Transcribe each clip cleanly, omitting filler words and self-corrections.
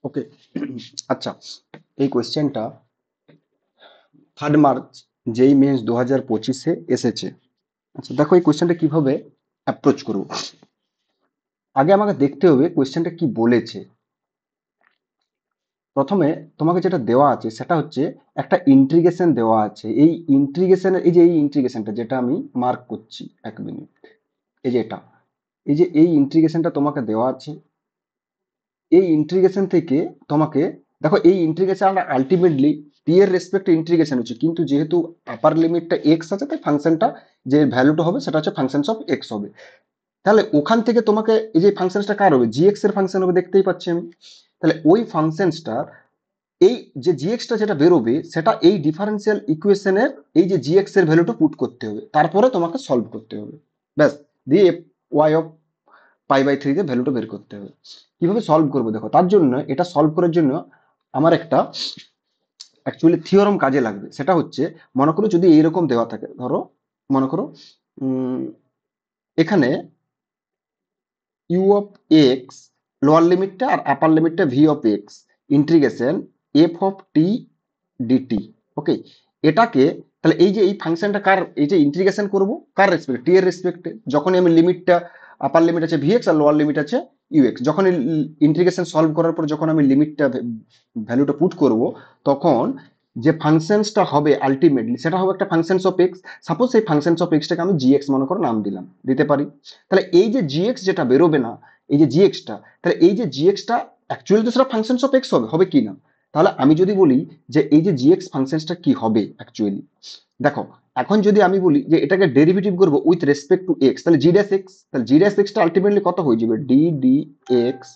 ওকে। আচ্ছা, এই কোয়েশ্চেনটা 3 মার্চ যেই মেন্স 2025-এ এসেছে। আচ্ছা দেখো, এই কোয়েশ্চেনটা কিভাবে অ্যাপ্রোচ করবো। আগে আমাকে দেখতে হবে কোয়েশ্চেনটা কি বলেছে। প্রথমে তোমাকে যেটা দেওয়া আছে সেটা হচ্ছে একটা ইন্ট্রিগেশন দেওয়া আছে। এই ইন্ট্রিগেশনের এই ইন্ট্রিগেশনটা যেটা আমি মার্ক করছি, 1 মিনিট, এই যে এটা, এই যে এই ইন্ট্রিগেশনটা তোমাকে দেওয়া আছে। এই ইন্ট্রিগেশন থেকে তোমাকে দেখো, এই ইন্ট্রিগেশন আলটিমেটলি টি এর রেসপেক্টে ইন্ট্রিগেশন হচ্ছে, কিন্তু যেহেতু আপার লিমিটটা এক্স আছে তাই ফাংশনটা যে ভ্যালুটা হবে সেটা হচ্ছে ফাংশন অফ এক্স হবে। তাহলে ওখান থেকে তোমাকে এই যে ফাংশনটা কার হবে, জি এক্স এর ফাংশন হবে, দেখতেই পাচ্ছি আমি। তাহলে ওই ফাংশনসটা, এই যে জিএক্সটা যেটা বেরোবে সেটা এই ডিফারেন্সিয়াল ইকুয়েশনের এই যে জিএক্স এর ভ্যালুটা পুট করতে হবে, তারপরে তোমাকে সলভ করতে হবে। ব্যাস, দিয়ে ওয়াই অফ পাই/3 তে ভ্যালুটা বের করতে হবে। কিভাবে সলভ করবো দেখো, তার জন্য এটা সলভ করার জন্য আমার একটা অ্যাকচুয়ালি থিওরাম কাজে লাগবে। সেটা হচ্ছে, মনে করো যদি এইরকম দেওয়া থাকে, ধরো মনে করো উম, এখানে ইউ অফ এক্স লোয়ার লিমিটটা আর আপার লিমিটটা v of x integration f of t dt. Okay, এটাকে তাহলে এই যে এই ফাংশনটা কার, এই যে ইন্টিগ্রেশন করব কার রেসপেক্টে, টি এর রেসপেক্টে, যখনই আমি লিমিটটা আপার লিমিট আছে ভিএক্স আর লোয়ার লিমিট আছে ইউএক্স, যখন ইন্টিগ্রেশন সলভ করার পর যখন আমি লিমিটটা ভ্যালুটা পুট করব, তখন যে ফাংশনসটা হবে আলটিমেটলি সেটা হবে একটা ফাংশনস অফ এক্স। সাপোজ এই ফাংশনস অফ এক্সটাকে আমি জিএক্স মনে করে নাম দিলাম, দিতে পারি। তাহলে এই যে জিএক্স যেটা বেরোবে না, এই যে জিএক্সটা, তাহলে এই যে জিএক্সটা অ্যাকচুয়ালি তো সেটা ফাংশনস অফ এক্স হবে, হবে কি না। তাহলে আমি যদি বলি যে এই যে জিএক্স ফাংশনসটা কি হবে অ্যাকচুয়ালি, দেখো এখন যদি আমি বলি যে এটাকে ডেরিভেটিভ করবো উইথ রেসপেক্ট টু এক্স, তাহলে জি ড্যাশ এক্স, তাহলে জি ড্যাশ এক্সটা আলটিমেটলি কত হয়ে যাবে, d d x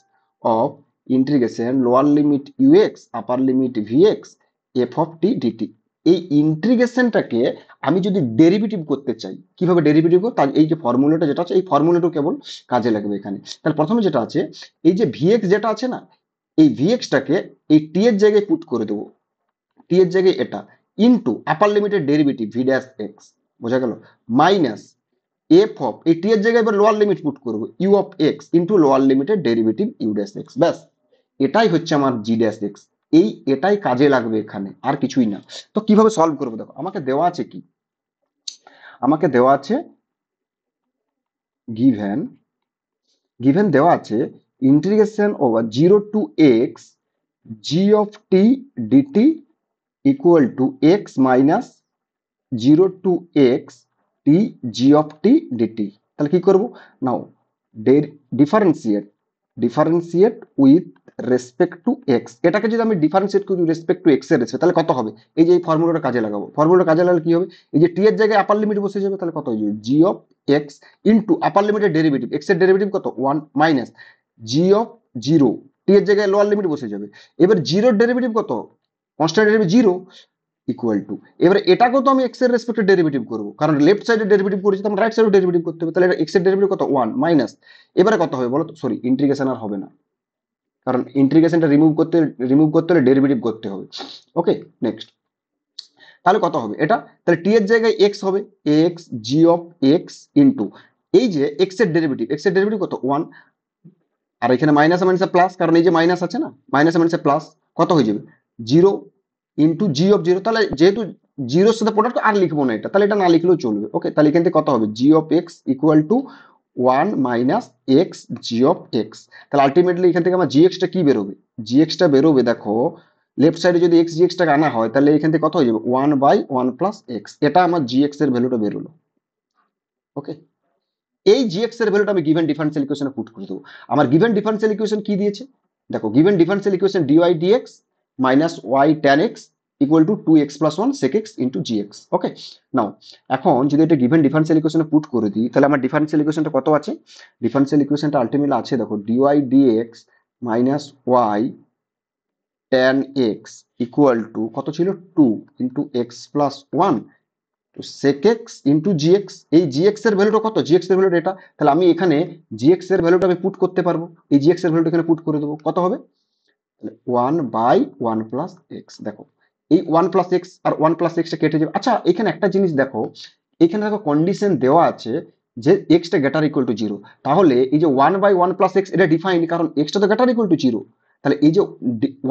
of integration lower limit u x upper limit v x f of t d t. এই ইন্টিগ্রেশনটাকে আমি যদি ডেরিভেটিভ করতে চাই, কিভাবে ডেরিভেটিভ করবো, তার এই যে ফর্মুলাটা যেটা আছে এই ফর্মুলাটাও কেবল কাজে লাগবে এখানে। তাহলে প্রথমে যেটা আছে, এই যে ভিএক্স যেটা আছে না, এই ভিএক্সটাকে এই টি এর জায়গায় পুট করে দেবো, টি এর জায়গায় এটা, ইনটু আপার লিমিটের ডেরিভেটিভ ভি ড্যাশ এক্স, বোঝা গেল, মাইনাস এফ অফ এই টি এর জায়গায় এবার লোয়ার লিমিট পুট করবো u of x into lower লিমিটের ডেরিভেটিভ ইউ ড্যাশ এক্স। ব্যাস, এটাই হচ্ছে আমার জি ড্যাশ এক্স। এটাই কাজে লাগবে এখানে, আর কিছুই না। তো কিভাবে সলভ করবো দেখো, আমাকে দেওয়া আছে কি, আমাকে দেওয়া আছে গিভেন, গিভেন দেওয়া আছে integration over 0 to x g of t dt equal to x minus 0 to x t g of t dt. তাহলে কি করবো, now differentiate, differentiate with respect to x. এটাকে যদি আমি ডিফারেন্সিয়েট করি রেসপেক্ট টু এক্স এর রেসপেক্ট, তাহলে কত হবে, এই যে এই ফর্মুলাটা কাজে লাগাবো, ফর্মুলাটা কাজে লাগালে কি হবে, এই যে টি এর জায়গায় আপার লিমিট বসে যাবে, তাহলে কত হয়ে যাবে, জি অফ এক্স ইন্টু আপার লিমিটের ডেরিভেটিভ এক্স এর ডেরিভেটিভ কত 1 মাইনাস জি অফ 0, টি এর জায়গায় লোয়ার লিমিট বসে যাবে। এবার জিরোর ডেরিভেটিভ কত, কনস্ট্যান্ট ডেরিভেটিভ 0 ইকুয়াল টু, এবারে এটাকেও তো আমি এক্স এর রেসপেক্টে ডেরিভেটিভ করবো, কারণ লেফট সাইডে ডেরিভেটিভ করেছি তো রাইট সাইডে ডেরিভেটিভ করতে হবে। তাহলে এক্স এর ডেরিভেটিভ কত 1 মাইনাস, এবারে কত হবে বলো তো, সরি ইন্টিগ্রেশন আর হবে না, কারণ ইন্টিগ্রেশনটা রিমুভ করতে হলে ডেরিভেটিভ করতে হবে। ওকে, নেক্সট, তাহলে কত হবে এটা, তাহলে টি এর জায়গায় এক্স হবে x g of x into এই যে এক্স এর ডেরিভেটিভ কত 1, আর এখানে মাইনাস মাইনাসে প্লাস, কারণ এই যে মাইনাস আছে না, মাইনাস মাইনাসে প্লাস, কত হয়ে যাবে 0 ইন্টু জি অফ 0। তাহলে যেহেতু জিরোর সাথে প্রোডাক্ট আর লিখবো না এটা, তাহলে এটা না লিখলেও চলবে। ওকে, তাহলে এখান থেকে কত হবে, g of x equal to 1 minus x g of x. তাহলে আলটিমেটলি এখান থেকে আমার জি এক্সটা কি বেরোবে, জি এক্সটা বেরোবে দেখো, লেফট সাইডে যদি এক্স জি এক্সটাকে আনা হয় তাহলে এখান থেকে কত হয়ে যাবে 1/1 প্লাস এক্স। এটা আমার জি এক্স এর ভ্যালুটা বেরোলো। ওকে, এই জিএক্স এর ভ্যালুটা আমি গিভেন ডিফারেন্সিয়াল ইকুয়েশনে পুট করে দেবো। আমার গিভেন ডিফারেন্সিয়াল ইকুয়েশন কি দিয়েছে, দেখো given differential equation dy dx minus y tan x equal to 2x+1 sec x into g x. Okay, now এখন যদি এটা গিভেন ডিফারেন্সিয়াল ইকুয়েশনে পুট করে দিই, তাহলে আমার ডিফারেন্সিয়াল ইকুয়েশনটা কত আছে, ডিফারেন্সিয়াল ইকুয়েশনটা আলটিমেটলি আছে দেখো d y dx minus y tan x equal to কত ছিল 2 ইন্টু x+1 তো sec x ইন্টু জিএক্স। এই জিএক্স এর ভ্যালুটা কত, জিএক্স এর ভ্যালুটা এটা, তাহলে আমি এখানে জিএক্স এর ভ্যালুটা আমি পুট করতে পারবো, এই জিএক্স এর ভ্যালুটা এখানে পুট করে দেবো, কত হবে, তাহলে 1/1 প্লাস এক্স। দেখো এই 1 প্লাস এক্স আর 1 প্লাস এক্সটা কেটে যাবে। আচ্ছা এখানে একটা জিনিস দেখো, এখানে দেখো কন্ডিশন দেওয়া আছে যে এক্সটা গ্রেটার ইকুয়াল টু 0, তাহলে এই যে 1/1 প্লাস এক্স এটা ডিফাইন, কারণ এক্সটা তো গ্রেটার ইকুয়াল টু 0, তাহলে এই যে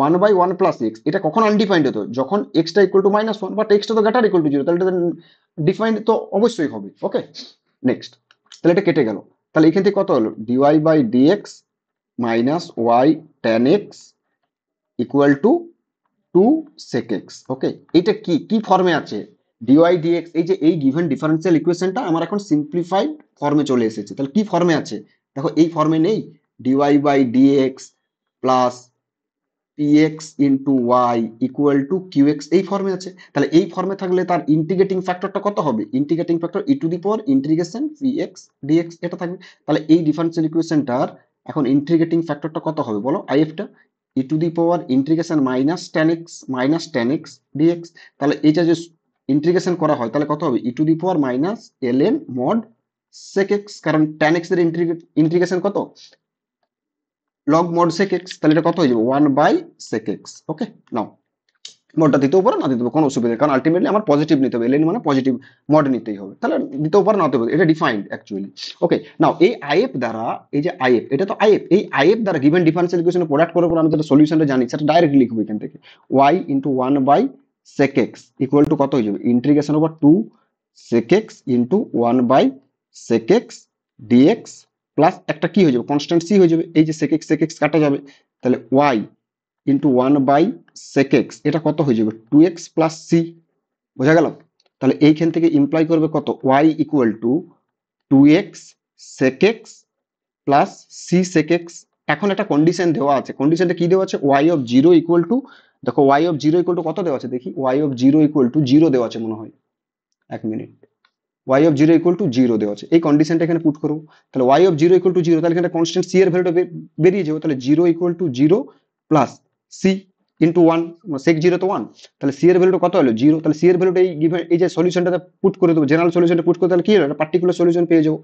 1/1 + x, এটা কখন আনডিফাইন্ড হতো? যখন extra equal to -1, but extra তো গ্রেটার ইকুয়াল টু 0, তাহলে এটা ডিফাইন্ড তো অবশ্যই হবে। ওকে, নেক্সট। তাহলে এটা কেটে গেল। তাহলে এখান থেকে কত হলো? dy/dx - y tan x equal to 2 sec x। ওকে, এটা কি কি ফর্মে আছে? dy/dx, এই যে এই গিভেন ডিফারেন্সিয়াল ইকুয়েশনটা আমার এখন সিম্পলিফাইড ফর্মে চলে এসেছে। তাহলে কি ফর্মে আছে? দেখো এই ফর্মে নেই, dy/dx plus px into y equal to qx, এই ফর্মে আছে। তাহলে এই ফর্মে থাকলে তার ইন্টিগ্রেটিং ফ্যাক্টরটা কত হবে? Integrating factor E to the power integration px dx, এটা থাকবে। তাহলে এই ডিফারেন্সিয়াল ইকুয়েশনটার এখন ইন্টিগ্রেটিং ফ্যাক্টরটা কত হবে বলো? আইএফটা e to the power integration minus tan x dx। তাহলে এইটা যে ইন্টিগ্রেশন করা হয় তাহলে কত হবে? E to the power minus ln mod sec x, কারণ tan x এর ইন্টিগ্রেশন কত? Log mod sec x. তাহলে এটা কত হয়ে যাবে? 1/sec x। ওকে, নাও মডটা দিতেও পারো না দিতে পারো, কোনো অসুবিধা নেই, কারণ আলটিমেটলি আমার পজিটিভ নিতে হবে, এলএন মানে পজিটিভ, মড নিতেই হবে। তাহলে দিতেও পারো না দিতেও পারো, এটা ডিফাইন্ড অ্যাকচুয়ালি। ওকে, নাও এই আইএফ দ্বারা, এই যে আইএফ, এটা তো আইএফ, এই আইএফ দ্বারা গিভেন ডিফারেন্সিয়াল ইকুয়েশনে প্রোডাক্ট করে আমি যেটা সলিউশনটা জানি সেটা ডাইরেক্টলি লিখবো এখান থেকে। y into 1/sec x equal to কত হয়ে যাবে? Integration over 2 sec x into 1/sec x dx plus একটা কি হয়ে যাবে? কনস্ট্যান্ট সি হয়ে যাবে। এই যে sec x কাটা যাবে, তাহলে y ইন্টু 1/sec x, এটা কত হয়ে যাবে? 2x plus C. বোঝা গেল? তাহলে এইখান থেকে ইমপ্লাই করবে কত? y equal to 2x sec x plus c sec x। এখন একটা কন্ডিশন দেওয়া আছে, কন্ডিশনটা কি দেওয়া আছে? y of zero equal to, দেখো y of zero equal to কত দেওয়া আছে দেখি? y of zero equal to 0 দেওয়া আছে মনে হয়, এক minute. y of zero equal to 0 দেওয়া আছে, এই কন্ডিশনটা এখানে পুট করবো। তাহলে y of zero equal to 0, তাহলে এখানে কনস্ট্যান্ট সি এর ভ্যালুটা বেরিয়ে যাবে। তাহলে 0 equal to 0 plus c into 1, sec 0 তো 1, তাহলে সি এর ভ্যালুটা কত হলো? 0। তাহলে সি এর ভ্যালুটা এই given এই যে সলিউশনটাতে পুট করে দেবো, জেনারেল সলিউশনটা পুট করে, তাহলে কি হলো? একটা পার্টিকুলার সলিউশন পেয়ে যাবো,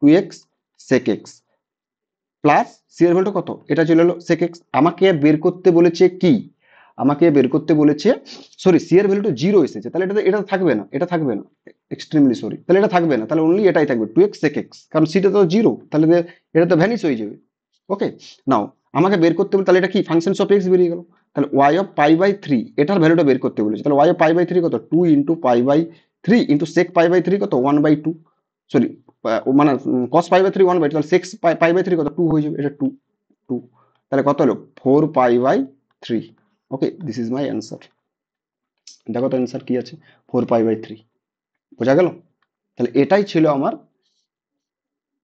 2x sec x plus C এর ভ্যালুটা কত? এটা চলে এলো sec x। আমাকে বের করতে বলেছে কি? আমাকে বের করতে বলেছে, সরি, সি এর ভ্যালুটা 0 এসেছে, তাহলে এটা থাকবে না, এটা থাকবে না, এক্সট্রিমলি সরি, তাহলে এটা থাকবে না, তাহলে অনলি এটাই থাকবে 2x sec x, কারণ সিটা তো 0, তাহলে এটা তো ভ্যানিশ হয়ে যাবে। ওকে, নাও আমাকে বের করতে বলে, তাহলে এটা কি? ফাংশন অফ এক্স বেরিয়ে গেল। তাহলে ওয়াই অফ π/3, এটার ভ্যালুটা বের করতে বলেছে। তাহলে ওয়াই অফ π/3 কত? 2 ইন্টু π/3 ইন্টু সেক π/3 কত? 1/2, সরি, মানে cos π/3 1/2, তাহলে সেক π/3 কত? 2 হয়ে যাবে, এটা 2 2, তাহলে কত হলো? 4π/3। ওকে, দিস ইজ মাই অ্যান্সার। দেখো তো অ্যান্সার কি আছে? 4π/3। বোঝা গেল? তাহলে এটাই ছিল আমার